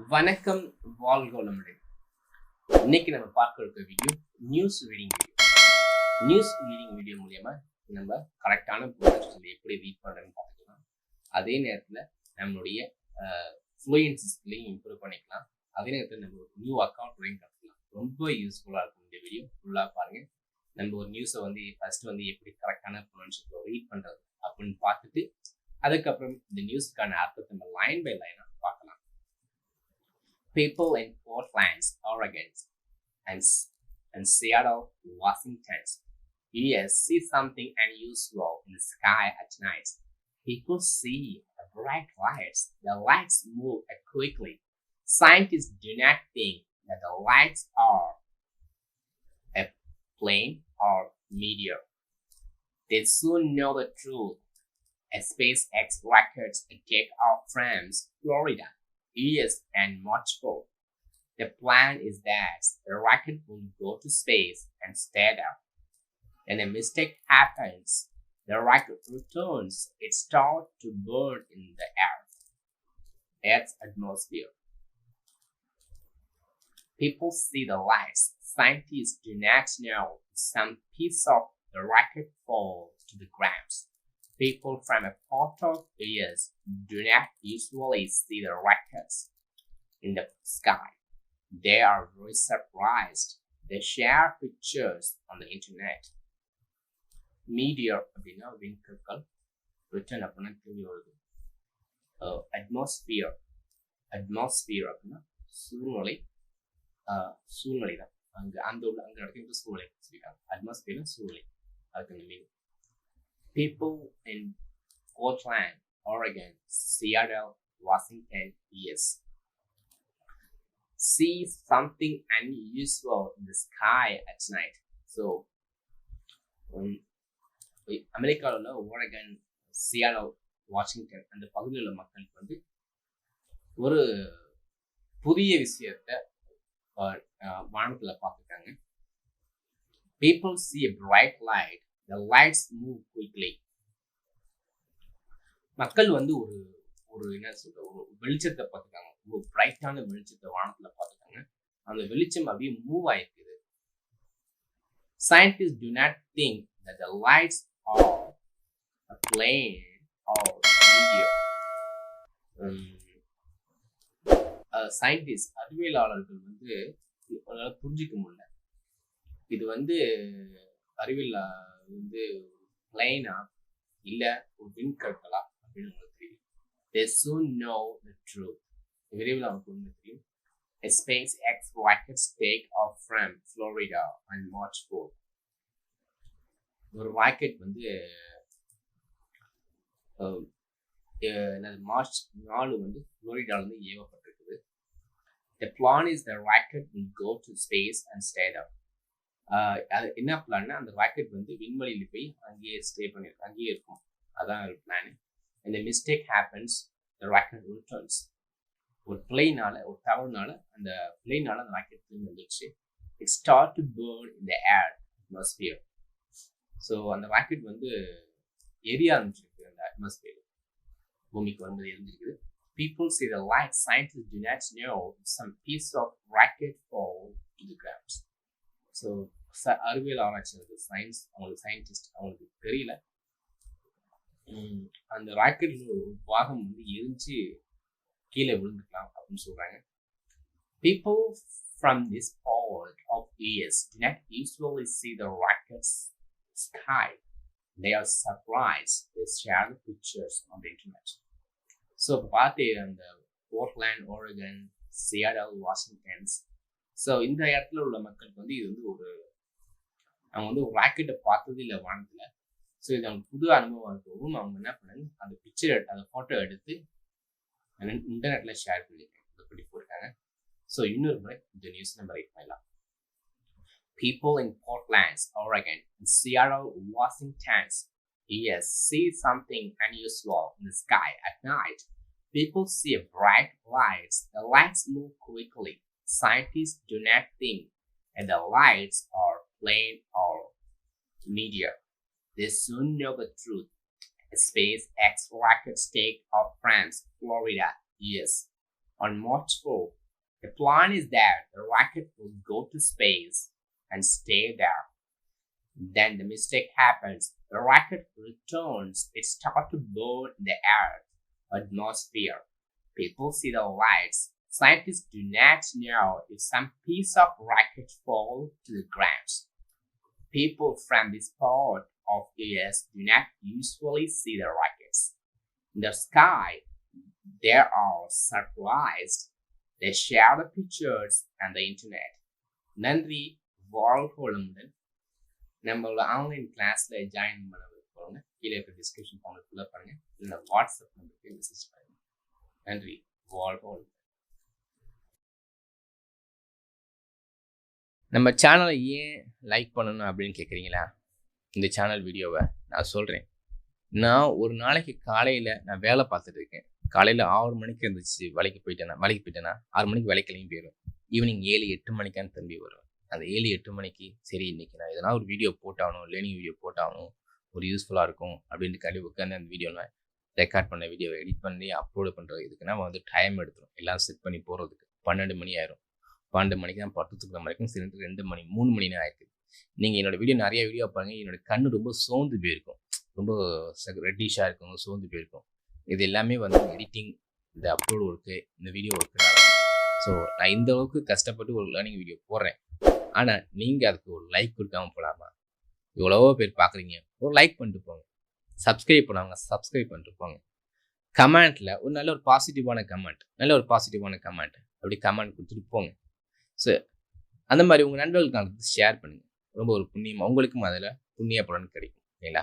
வணக்கம், வாழ்க வளமுடன். இன்னைக்கு நம்ம பார்க்க இருக்க வீடியோ நியூஸ் ரீடிங் வீடியோ மூலியமா நம்ம கரெக்டான ப்ரொனன்சியேஷன் எப்படி ரீட் பண்றதுன்னு பார்த்துக்கலாம். அதே நேரத்தில் நம்மளுடைய ஃப்ளூயன்சி ஸ்கில்லையும் இம்ப்ரூவ் பண்ணிக்கலாம். அதே நேரத்தில் நம்ம ஒரு நியூ அக்கௌண்ட் கற்றுக்கலாம். ரொம்ப யூஸ்ஃபுல்லாக இருக்கும் இந்த வீடியோ ஃபுல்லாக பாருங்க. நம்ம ஒரு நியூஸை ஃபர்ஸ்ட் எப்படி கரெக்டான ப்ரொனன்சியேஷன் ரீட் பண்றது அப்படின்னு பார்த்துட்டு அதுக்கப்புறம் இந்த நியூஸ்க்கான அர்த்தத்தை நம்ம லைன் பை லைனா பார்க்கலாம். People in Portland, Oregon, and Seattle, Washington, U.S. see something unusual in the sky at night. People see bright lights. The lights move quickly. Scientists do not think that the lights are a plane or meteor. They soon know the truth. A SpaceX rocket take off from Florida, U.S. and March 4. The plan is that the rocket will go to space and stay there. When a mistake happens, the rocket returns. It starts to burn in the Earth's atmosphere. People see the lights. Scientists do not know some piece of the rocket falls to the ground. People from a part of the U.S. do not usually see the rockets in the sky. They are very surprised. They share pictures on the internet. Meteor அப்படின்னா விண்கற்கள், return அப்படின்னா திரும்பி வருது. Atmosphere அப்படின்னா சூழ்நிலை தான். அங்கே நடக்கின்ற சூழ்நிலை சொல்லியிருக்காங்க. அட்மாஸ்பியர்னா சூழ்நிலை, அதுக்கு அந்த meaning. People in Portland, Oregon, Seattle, Washington, U.S. see something unusual in the sky at night. So, அமெரிக்காவில் உள்ள ஓரகன், சியாட்டல், வாஷிங்டன் அந்த பகுதியில் உள்ள மக்களுக்கு ஒரு புதிய விஷயத்தை வானத்தில் பார்த்துருக்காங்க. People see a bright light. The lights move quickly. மக்கள் ஒரு என்ன சொல்ற ஒரு வெளிச்சத்தை பார்த்துக்காங்க. ஒரு பிரைட்டான வெளிச்சத்தை வானத்துல பார்த்துக்காங்க. அந்த வெளிச்சம் அப்படியே மூவ் ஆயிருக்குது. Scientists do not think that the lights are a plane or meteor. Scientist அறிவியலாளர்கள் புரிஞ்சிக்க முடியல. இது அறிவியல் பிளைனா இல்ல ஒரு விண்கற்களா அப்படின்னு உங்களுக்கு தெரியும். They soon know the truth. விரைவில் அவங்களுக்கு உண்மை தெரியும். A SpaceX rocket take off from Florida on March 4. ஒரு rocket March 4 புளோரிடால ஏவப்பட்டிருக்குது. The plan is the rocket will go to space and stay there. அது என்ன பிளான்னா அந்த ராக்கெட் விண்வெளியில போய் அங்கேயே அங்கேயே இருக்கும். அதான் ஒரு பிளான். இந்த மிஸ்டேக் ஹேப்பன்ஸ், த ராக்கெட் ரிட்டர்ன்ஸ். ஒரு பிளெயினால, ஒரு தவறுனால அந்த ராக்கெட் திரும்பி வந்துடுச்சு. It start to burn in the air atmosphere. So அந்த ராக்கெட் எரிய ஆரம்பிச்சிருக்கு. அந்த அட்மாஸ்பியர் பூமிக்கு எரிஞ்சிருக்குது. People see the light. Scientists do not know some piece of rocket fall to the ground. So அறிவியல் ஆராய்ச்சி சயின்ஸ் சயின்டிஸ்ட் அவங்களுக்கு தெரியல. அந்த ராக்கெட் ஒரு பாகம் எரிஞ்சு கீழே விழுந்துக்கலாம் அப்படின்னு சொல்றாங்க. People from this part of U.S. do not usually see the rocket's sky. They are surprised. They share the pictures on the internet. So பார்த்து அந்த Portland, Oregon, Seattle, Washington's, so இந்த இடத்துல உள்ள மக்களுக்கு இது அவங்க ஒரு ராக்கெட்டை பார்த்தது இல்லை வானத்தில். ஸோ இது அவங்க புது அனுபவம் இருக்கவும் அவங்க என்ன பண்ணாங்க, அந்த பிக்சர் அந்த ஃபோட்டோ எடுத்து இன்டர்நெட்ல ஷேர் பண்ணி போயிருக்காங்க. ஸோ இன்னொரு முறை இந்த நியூஸ் நம்ம ரைட் பண்ணலாம். People in Portland, Oregon, and Seattle, Washington, U.S. see something unusual in the sky at night. People see bright lights. The lights move quickly. Scientists do not think that the lights are plane or meteor. They soon know the truth. A SpaceX rocket take off from Florida, U.S. On March 4, the plan is that the rocket will go to space and stay there. Then the mistake happens. The rocket returns. It starts to burn the Earth atmosphere. People see the lights. Scientists do not know if some piece of rocket fall to the ground. People from this part of US do not usually see the rockets. In the sky, they are surprised. They share the pictures and the internet. நன்றி, வாழ்க வளமுடன். நம்மளோட online கிளாஸ்ல join பண்ண போறவங்க கீழே இருக்க description ஃபார்ம்ல ஃபில் பண்ணுங்க, இல்லை வாட்ஸ்அப் நம்பருக்கு மெசேஜ் பண்ணுங்க. நன்றி, வாழ்க வளமுடன். நம்ம சேனலை ஏன் லைக் பண்ணணும் அப்படின்னு கேட்குறீங்களா? இந்த சேனல் வீடியோவை நான் சொல்கிறேன். நான் ஒரு நாளைக்கு காலையில் நான் வேலை பார்த்துட்டு இருக்கேன். காலையில் 6 மணிக்கு இருந்துச்சு வேலைக்கு போயிட்டேன்னா 6 மணிக்கு வேலை கிளம்பி போயிடும். ஈவினிங் 7-8 மணிக்கான திரும்பி வரும். அந்த 7-8 மணிக்கு சரி இன்றைக்கி நான் எதனா ஒரு வீடியோ போட்டாகணும், லேர்னிங் வீடியோ போட்டாகணும், ஒரு யூஸ்ஃபுல்லாக இருக்கும் அப்படின்ட்டு கல்வி உட்காந்து அந்த வீடியோவில் ரெக்கார்ட் பண்ண வீடியோவை எடிட் பண்ணி அப்லோடு பண்ணுறது. இதுக்குன்னா வந்து டைம் எடுத்துரும். எல்லாம் செட் பண்ணி போகிறதுக்கு 12 மணி ஆயிரும். 12 மணிக்கு தான் படுத்துக்கிற வரைக்கும் சில 2 மணி 3 மணி நேரம் ஆயிருக்கு. நீங்கள் என்னோடய வீடியோ நிறைய வீடியோ பாருங்கள். என்னோடய கண்ணு ரொம்ப சோர்ந்து போயிருக்கும், ரொம்ப ரெட்டிஷாக இருக்கும், சோர்ந்து போயிருக்கும். இது எல்லாமே வந்து எடிட்டிங், இந்த அப்லோடு ஒர்க்கு, இந்த வீடியோ ஒர்க்குனால. ஸோ நான் இந்த அளவுக்கு கஷ்டப்பட்டு ஒரு லேர்னிங் வீடியோ போடுறேன். ஆனால் நீங்கள் அதுக்கு ஒரு லைக் கொடுக்காமல் போகலாமா? எவ்வளவோ பேர் பார்க்குறீங்க, ஒரு லைக் பண்ணிட்டு போங்க. சப்ஸ்கிரைப் பண்ணாங்க, சப்ஸ்கிரைப் பண்ணிட்டு போங்க. கமெண்ட்டில் ஒரு நல்ல ஒரு பாசிட்டிவான கமெண்ட் அப்படி கமெண்ட் கொடுத்துட்டு போங்க. ஸோ அந்த மாதிரி உங்கள் நண்பர்களுக்கு ஷேர் பண்ணுங்கள். ரொம்ப ஒரு புண்ணியமாக உங்களுக்கும் அதில் புண்ணிய பலன் கிடைக்கும் இல்லைங்களா?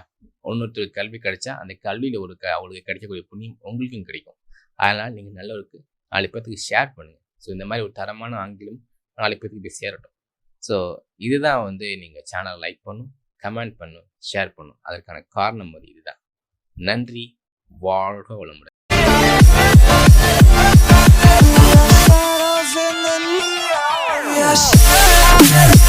ஒன்னொருத்தருக்கு கல்வி கிடைச்சா அந்த கல்வியில் அவங்களுக்கு கிடைக்கக்கூடிய புண்ணியம் உங்களுக்கும் கிடைக்கும். அதனால் நீங்கள் நல்லவருக்கு 4 பேர்த்துக்கு ஷேர் பண்ணுங்கள். ஸோ இந்த மாதிரி ஒரு தரமான ஆங்கிலம் 4 பேர்த்துக்கு போய் சேரட்டும். ஸோ இதுதான் வந்து நீங்கள் சேனலை லைக் பண்ணும், கமெண்ட் பண்ணும், ஷேர் பண்ணும். அதற்கான காரணம் வந்து இதுதான். நன்றி, வாழ்க வளமுடன். Yes.